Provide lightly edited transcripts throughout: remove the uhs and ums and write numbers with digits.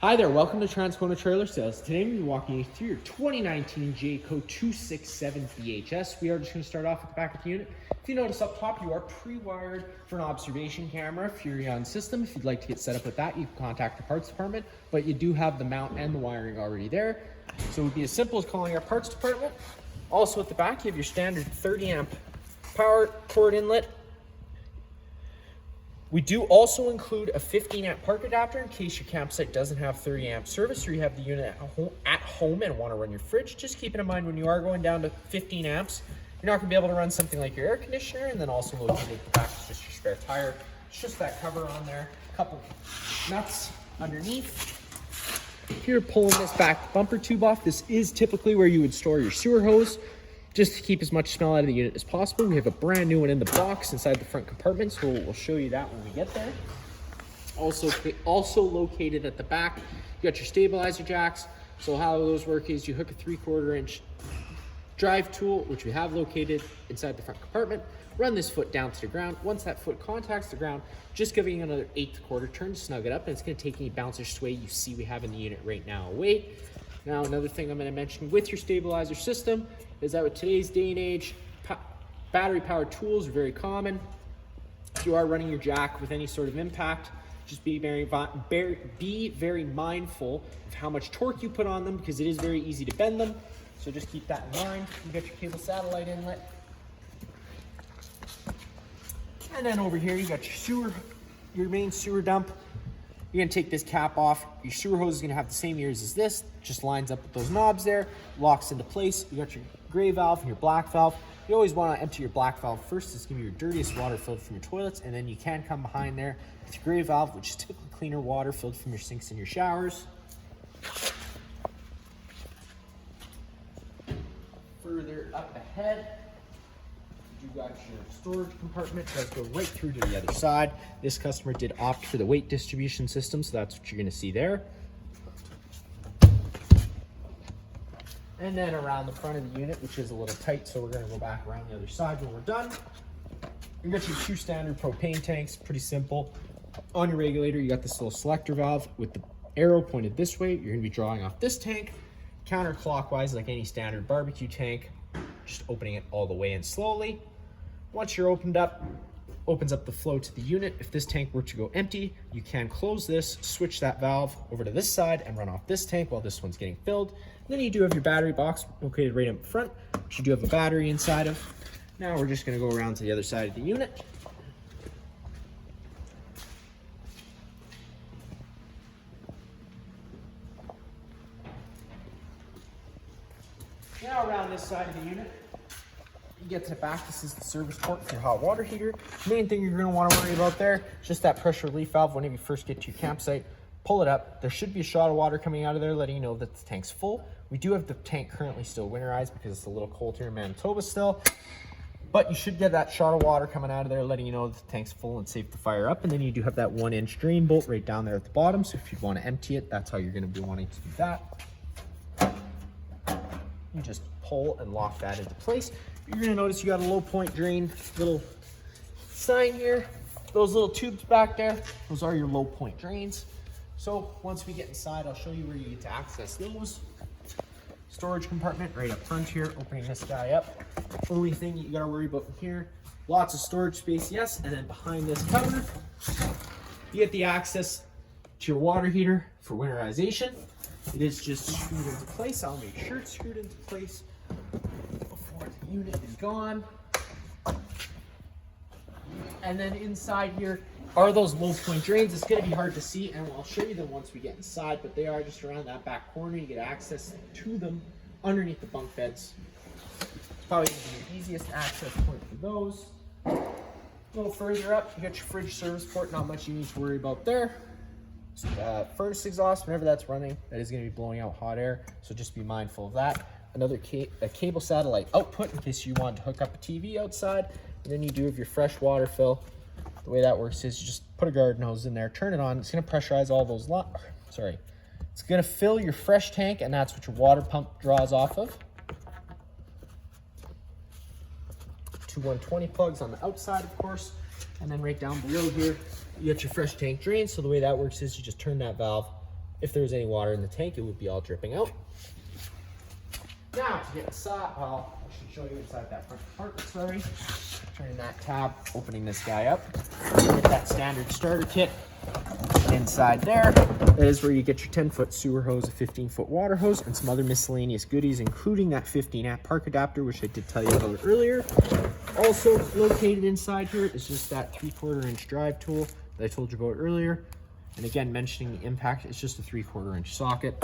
Hi there, welcome to Transcona Trailer Sales. Today I'm going to be walking you through your 2019 Jayco 267 BHS. We are just going to start off at the back of the unit. If you notice up top, you are pre-wired for an observation camera for your Furrion system. If you'd like to get set up with that, you can contact the parts department, but you do have the mount and the wiring already there. So it would be as simple as calling our parts department. Also at the back, you have your standard 30 amp power cord inlet. We do also include a 15 amp park adapter in case your campsite doesn't have 30 amp service or you have the unit at home and want to run your fridge. Just keep it in mind when you are going down to 15 amps, you're not going to be able to run something like your air conditioner. And then also located at the back is just your spare tire. It's just that cover on there, a couple nuts underneath. Here, pulling this back bumper tube off. This is typically where you would store your sewer hose, just to keep as much smell out of the unit as possible. We have a brand new one in the box inside the front compartment, so we'll show you that when we get there. Also located at the back, you got your stabilizer jacks. So how those work is you hook a 3/4 inch drive tool, which we have located inside the front compartment, run this foot down to the ground. Once that foot contacts the ground, just giving another 1/8 turn to snug it up, and it's going to take any bounce or sway you see we have in the unit right now away. Now, another thing I'm going to mention with your stabilizer system is that with today's day and age, battery powered tools are very common. If you are running your jack with any sort of impact, just be very mindful of how much torque you put on them, because it is very easy to bend them. So just keep that in mind. You got your cable satellite inlet. And then over here, you got your main sewer dump. You're gonna take this cap off. Your sewer hose is gonna have the same ears as this, just lines up with those knobs there, locks into place. You got your gray valve and your black valve. You always wanna empty your black valve first. It's gonna be your dirtiest water filled from your toilets, and then you can come behind there with your gray valve, which is typically cleaner water filled from your sinks and your showers. Further up ahead, you got your storage compartment. It does go right through to the other side. This customer did opt for the weight distribution system, so that's what you're going to see there. And then around the front of the unit, which is a little tight, so we're going to go back around the other side when we're done. You got your 2 standard propane tanks, pretty simple. On your regulator, you got this little selector valve with the arrow pointed this way. You're going to be drawing off this tank counterclockwise like any standard barbecue tank, just opening it all the way in slowly. Once you're opens up the flow to the unit. If this tank were to go empty, you can close this, switch that valve over to this side and run off this tank while this one's getting filled. And then you do have your battery box located right up front, which you do have a battery inside of. Now we're just gonna go around to the other side of the unit. Now around this side of the unit, you get to the back. This is the service port for your hot water heater. Main thing you're going to want to worry about there is just that pressure relief valve. Whenever you first get to your campsite, pull it up. There should be a shot of water coming out of there letting you know that the tank's full. We do have the tank currently still winterized because it's a little cold here in Manitoba still, but you should get that shot of water coming out of there letting you know that the tank's full and safe to fire up. And then you do have that 1-inch drain bolt right down there at the bottom, so if you want to empty it, that's how you're going to be wanting to do that. You just pull and lock that into place. You're going to notice you got a low point drain little sign here. Those little tubes back there, those are your low point drains. So once we get inside, I'll show you where you get to access those. Storage compartment right up front here, opening this guy up. Only thing you got to worry about here, lots of storage space, yes. And then behind this cover, you get the access to your water heater for winterization. It is just screwed into place. I'll make sure it's screwed into place before the unit is gone. And then inside here are those low point drains. It's going to be hard to see, and I'll show you them once we get inside, but they are just around that back corner. You get access to them underneath the bunk beds. It's probably going to be the easiest access point for those. A little further up, you got your fridge service port. Not much you need to worry about there. Furnace exhaust, whenever that's running, that is going to be blowing out hot air, so just be mindful of that. Another cable satellite output in case you want to hook up a TV outside. And then you do have your fresh water fill. The way that works is you just put a garden hose in there, turn it on. It's going to pressurize all those it's going to fill your fresh tank, and that's what your water pump draws off of. 2 120 plugs on the outside, of course. And then right down below here, you got your fresh tank drain. So the way that works is you just turn that valve If there was any water in the tank, it would be all dripping out. Now to get inside, well, I should show you inside that front compartment, sorry. Turning that tab, opening this guy up. Get that standard starter kit. And inside there, that is where you get your 10-foot sewer hose, a 15-foot water hose, and some other miscellaneous goodies, including that 15-amp park adapter, which I did tell you about earlier. Also located inside here is just that 3/4 inch drive tool that I told you about earlier. And again, mentioning the impact, it's just a 3/4 inch socket.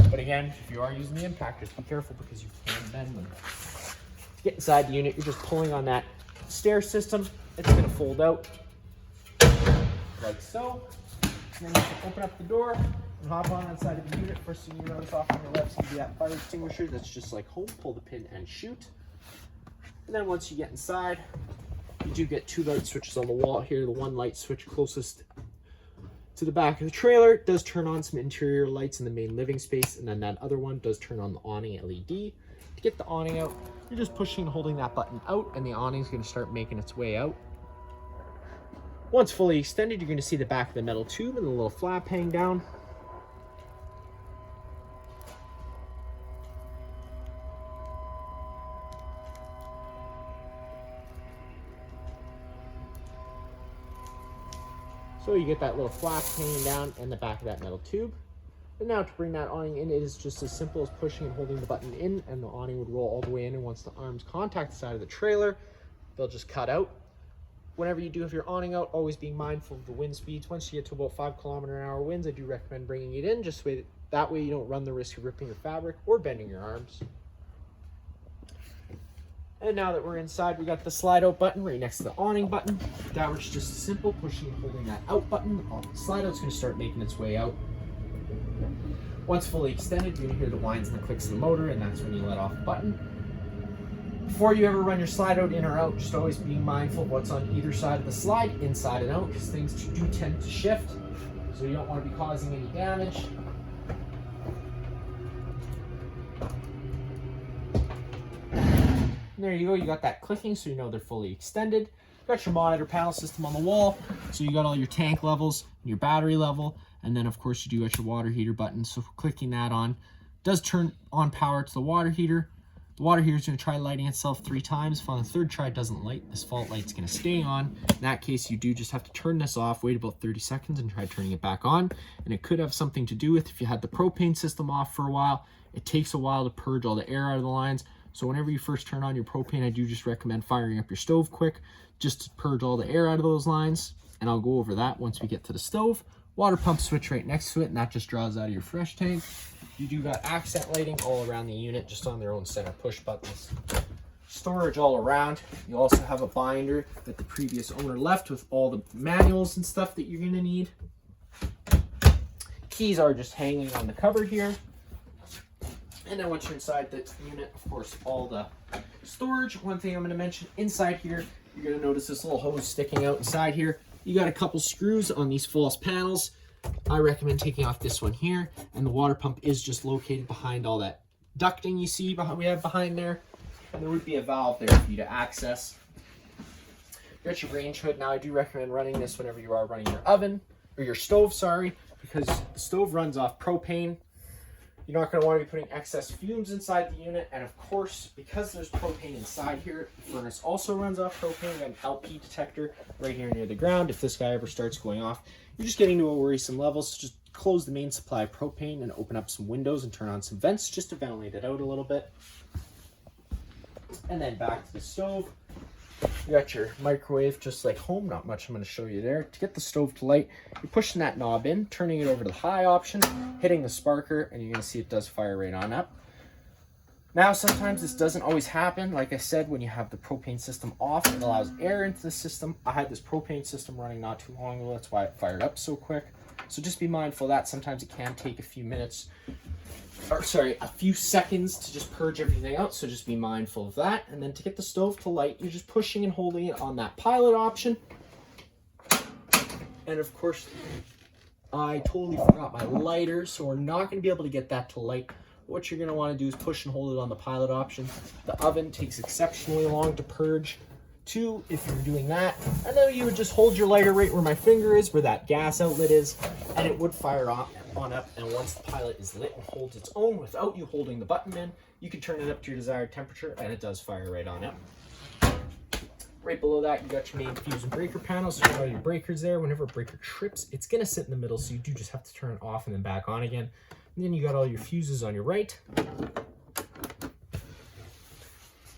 But again, if you are using the impact, just be careful because you can bend them. To get inside the unit, you're just pulling on that stair system. It's going to fold out like so. And then you can open up the door and hop on inside of the unit. First thing you notice off on your left is that fire extinguisher. That's just like home. Pull the pin and shoot. And then once you get inside, you do get 2 light switches on the wall here. The one light switch closest to the back of the trailer does turn on some interior lights in the main living space, and then that other one does turn on the awning LED. To get the awning out, you're just pushing and holding that button out, and the awning is going to start making its way out. Once fully extended, you're going to see the back of the metal tube and the little flap hang down. So you get that little flap hanging down in the back of that metal tube. And now to bring that awning in, it is just as simple as pushing and holding the button in, and the awning would roll all the way in. And once the arms contact the side of the trailer, they'll just cut out. Whenever you do have your awning out, always being mindful of the wind speeds. Once you get to about 5km/h winds, I do recommend bringing it in, just so that way you don't run the risk of ripping the fabric or bending your arms. And now that we're inside, we got the slide out button right next to the awning button. That was just simple, pushing and holding that out button. The slide out's going to start making its way out. Once fully extended, you're going to hear the whines and the clicks of the motor, and that's when you let off the button. Before you ever run your slide out in or out, just always being mindful of what's on either side of the slide, inside and out, because things do tend to shift, so you don't want to be causing any damage. And there you go, you got that clicking, so you know they're fully extended. Got your monitor panel system on the wall, so you got all your tank levels, your battery level, and then of course you do got your water heater button. So clicking that on does turn on power to the water heater. The water heater is going to try lighting itself 3 times. If on the 3rd try it doesn't light, this fault light's going to stay on. In that case, you do just have to turn this off, wait about 30 seconds, and try turning it back on. And it could have something to do with if you had the propane system off for a while. It takes a while to purge all the air out of the lines. So whenever you first turn on your propane, I do just recommend firing up your stove quick, just to purge all the air out of those lines. And I'll go over that once we get to the stove. Water pump switch right next to it, and that just draws out of your fresh tank. You do got accent lighting all around the unit, just on their own center push buttons. Storage all around. You also have a binder that the previous owner left with all the manuals and stuff that you're going to need. Keys are just hanging on the cupboard here. And then once you're inside the unit, of course, all the storage. One thing I'm going to mention, inside here, you're going to notice this little hose sticking out inside here. You got a couple screws on these false panels. I recommend taking off this one here, and the water pump is just located behind all that ducting you see we have behind there. And there would be a valve there for you to access. You got your range hood. Now I do recommend running this whenever you are running your oven, or your stove, sorry, because the stove runs off propane. You're not going to want to be putting excess fumes inside the unit, and of course, because there's propane inside here, the furnace also runs off propane. We got an LP detector right here near the ground. If this guy ever starts going off, you're just getting to a worrisome level, so just close the main supply of propane and open up some windows and turn on some vents just to ventilate it out a little bit. And then back to the stove. You got your microwave just like home, not much I'm going to show you there. To get the stove to light, you're pushing that knob in, turning it over to the high option, hitting the sparker, and you're going to see it does fire right on up. Now sometimes this doesn't always happen. Like I said, when you have the propane system off, it allows air into the system. I had this propane system running not too long ago, that's why it fired up so quick. So just be mindful of that. Sometimes it can take a few minutes, or sorry, a few seconds to just purge everything out, so just be mindful of that. And then to get the stove to light, you're just pushing and holding it on that pilot option. And of course, I totally forgot my lighter, so we're not going to be able to get that to light. What you're going to want to do is push and hold it on the pilot option. The oven takes exceptionally long to purge. Two, if you're doing that, and then you would just hold your lighter right where my finger is, where that gas outlet is, and it would fire on up. And once the pilot is lit and holds its own without you holding the button in, you can turn it up to your desired temperature, and it does fire right on up. Right below that, you got your main fuse and breaker panel. So you got all your breakers there. Whenever a breaker trips, it's gonna sit in the middle, so you do just have to turn it off and then back on again. And then you got all your fuses on your right. You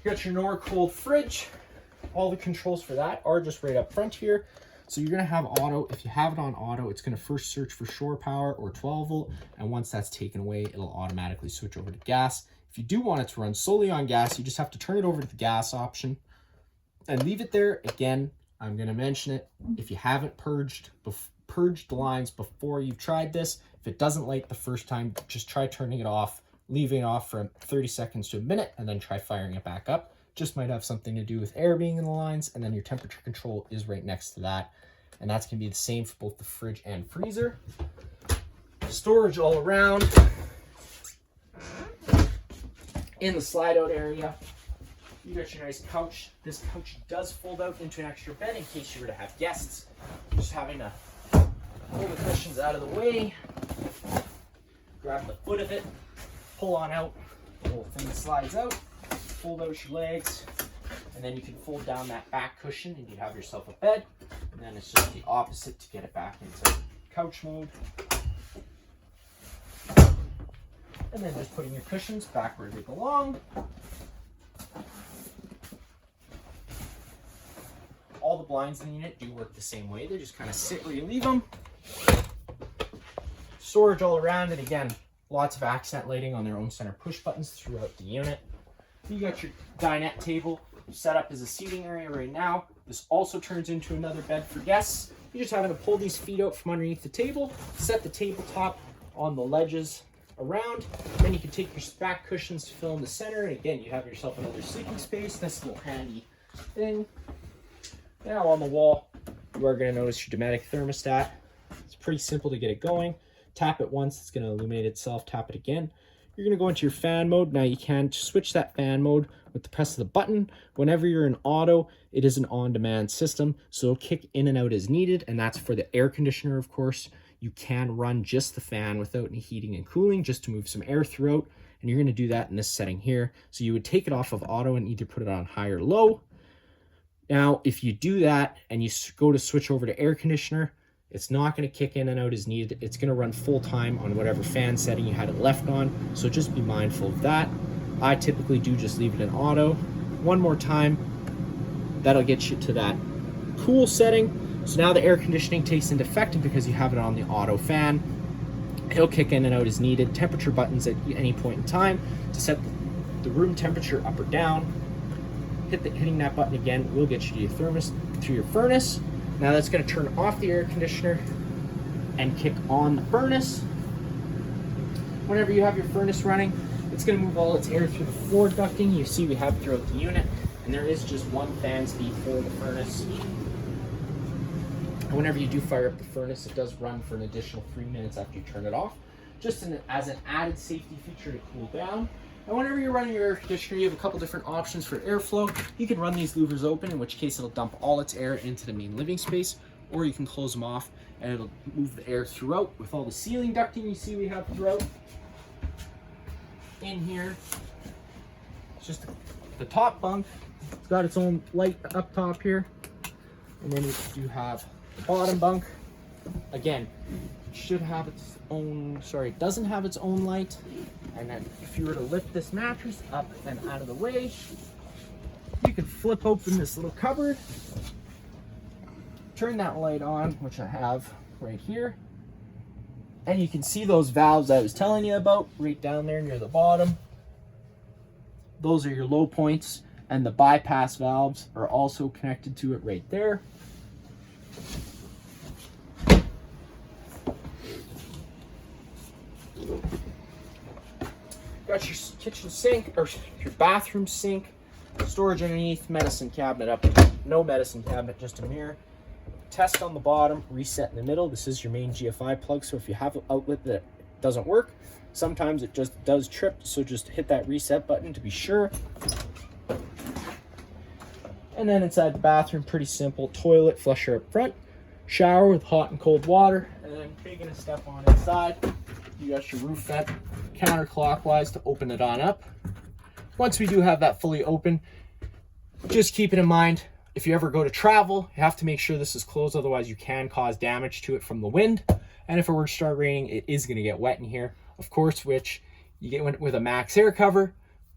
got your Norcold fridge. All the controls for that are just right up front here. So you're gonna have auto. If you have it on auto, it's gonna first search for shore power or 12 volt. And once that's taken away, it'll automatically switch over to gas. If you do want it to run solely on gas, you just have to turn it over to the gas option and leave it there. Again, I'm gonna mention it. If you haven't purged the lines before you've tried this, if it doesn't light the first time, just try turning it off, leaving it off for 30 seconds to a minute, and then try firing it back up. Just might have something to do with air being in the lines, and then your temperature control is right next to that. And that's gonna be the same for both the fridge and freezer. Storage all around. In the slide out area, you got your nice couch. This couch does fold out into an extra bed in case you were to have guests. Just having to pull the cushions out of the way, grab the foot of it, pull on out, the whole thing slides out, fold out your legs, and then you can fold down that back cushion and you have yourself a bed. And then it's just the opposite to get it back into couch mode. And then just putting your cushions back where they belong. All the blinds in the unit do work the same way. They just kind of sit where you leave them. Storage all around, and again, lots of accent lighting on their own center push buttons throughout the unit. You got your dinette table set up as a seating area right now. This also turns into another bed for guests. You're just having to pull these feet out from underneath the table, set the tabletop on the ledges around. Then you can take your back cushions to fill in the center, and again, you have yourself another sleeping space. This little handy thing. Now on the wall, you are going to notice your Dometic thermostat. It's pretty simple to get it going. Tap it once, it's going to illuminate itself. Tap it again. You're going to go into your fan mode. Now you can switch that fan mode with the press of the button. Whenever you're in auto, it is an on-demand system, so it'll kick in and out as needed, and that's for the air conditioner, of course. You can run just the fan without any heating and cooling, just to move some air throughout, and you're going to do that in this setting here. So you would take it off of auto and either put it on high or low. Now, if you do that and you go to switch over to air conditioner, it's not going to kick in and out as needed. It's going to run full time on whatever fan setting you had it left on. So just be mindful of that. I typically do just leave it in auto. One more time, that'll get you to that cool setting. So now the air conditioning takes into effect, and because you have it on the auto fan, it'll kick in and out as needed. Temperature buttons at any point in time to set the room temperature up or down. Hitting that button again will get you to your furnace. Now that's going to turn off the air conditioner and kick on the furnace. Whenever you have your furnace running, it's going to move all its air through the floor ducting you see we have throughout the unit, and there is just one fan speed for the furnace. And whenever you do fire up the furnace, it does run for an additional 3 minutes after you turn it off, just as an added safety feature to cool down. And whenever you're running your air conditioner, you have a couple different options for airflow. You can run these louvers open, in which case it'll dump all its air into the main living space, or you can close them off and it'll move the air throughout with all the ceiling ducting you see we have throughout. In here, it's just the top bunk. It's got its own light up top here. And then you have the bottom bunk. Again, it should have its own, it doesn't have its own light. And then if you were to lift this mattress up and out of the way, you can flip open this little cupboard, turn that light on, which I have right here. And you can see those valves I was telling you about right down there near the bottom. Those are your low points, and the bypass valves are also connected to it right there. Got your kitchen sink, or your bathroom sink, storage underneath, medicine cabinet up. No medicine cabinet, just a mirror. Test on the bottom, reset in the middle. This is your main GFI plug, so if you have an outlet that doesn't work, sometimes it just does trip, so just hit that reset button to be sure. And And then inside the bathroom, pretty simple. Toilet, flusher up front, shower with hot and cold water, and then taking a step on inside, you got your roof vent counterclockwise to open it on up. Once we do have that fully open, just keep it in mind, if you ever go to travel, you have to make sure this is closed, otherwise you can cause damage to it from the wind. And if it were to start raining, it is going to get wet in here, of course, which you get with a max air cover,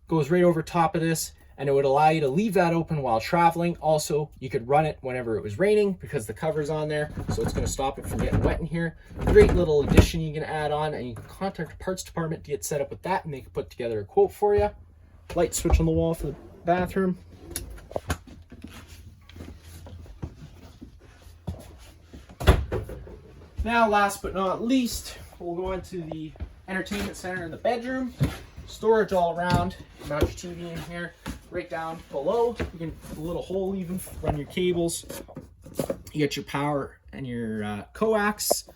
goes right over top of this, and it would allow you to leave that open while traveling. Also, you could run it whenever it was raining because the cover's on there, so it's going to stop it from getting wet in here. Great little addition you can add on, and you can contact the parts department to get set up with that, and they can put together a quote for you. Light switch on the wall for the bathroom. Now, last but not least, we'll go into the entertainment center in the bedroom. Storage all around. Mount your TV in here. Right down below, you can a little hole even run your cables. You get your power and your coax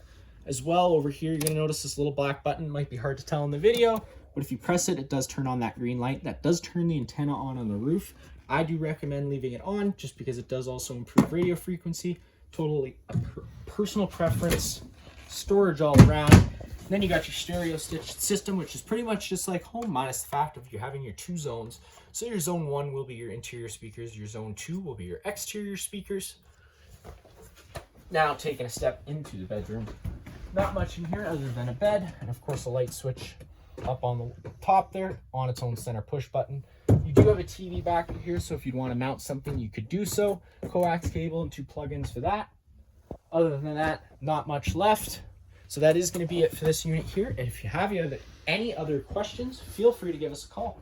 as well. Over here, you're going to notice this little black button. Might be hard to tell in the video, but if you press it, it does turn on that green light. That does turn the antenna on the roof. I do recommend leaving it on just because it does also improve radio frequency. Totally a personal preference. Storage all around. And then you got your stereo stitched system, which is pretty much just like home, minus the fact of you having your two zones. So your zone 1 will be your interior speakers. Your zone 2 will be your exterior speakers. Now taking a step into the bedroom. Not much in here other than a bed, and of course a light switch up on the top there on its own center push button. You do have a TV back here, so if you'd want to mount something, you could do so. Coax cable and 2 plugins for that. Other than that, not much left. So that is going to be it for this unit here. And if you have any other questions, feel free to give us a call.